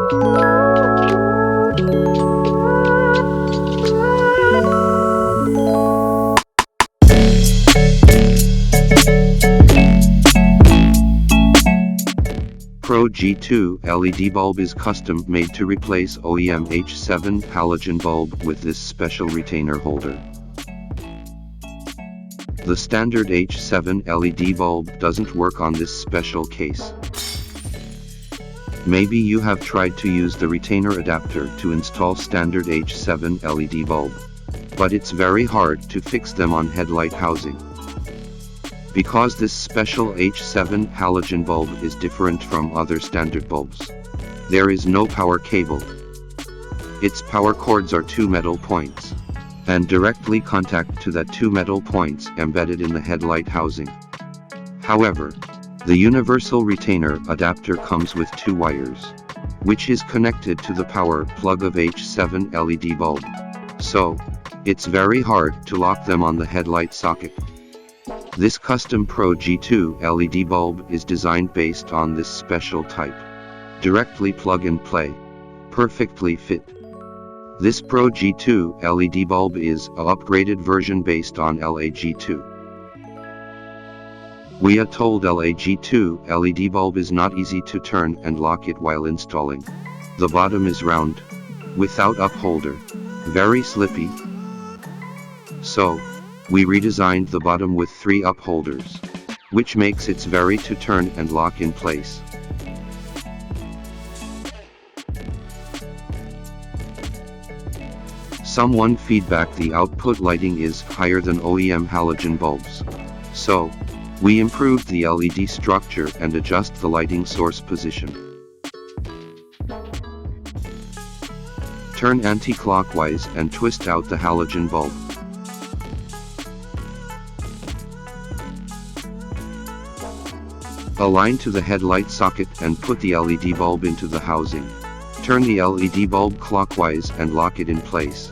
Pro-G2 LED bulb is custom made to replace OEM H7 halogen bulb with this special retainer holder. The standard H7 LED bulb doesn't work on this special case. Maybe you have tried to use the retainer adapter to install standard H7 LED bulb, but it's very hard to fix them on headlight housing. Because this special H7 halogen bulb is different from other standard bulbs, there is no power cable. Its power cords are two metal points, and directly contact to that two metal points embedded in the headlight housing. However, the universal retainer adapter comes with two wires, which is connected to the power plug of H7 LED bulb. So, it's very hard to lock them on the headlight socket. This custom Pro-G2 LED bulb is designed based on this special type. Directly plug and play. Perfectly fit. This Pro-G2 LED bulb is an upgraded version based on LAG2. We are told LAG2 LED bulb is not easy to turn and lock it while installing. The bottom is round, without upholder, very slippy. So, we redesigned the bottom with 3 upholders, which makes it very to turn and lock in place. Someone feedback the output lighting is higher than OEM halogen bulbs. So, we improved the LED structure and adjust the lighting source position. Turn anti-clockwise and twist out the halogen bulb. Align to the headlight socket and put the LED bulb into the housing. Turn the LED bulb clockwise and lock it in place.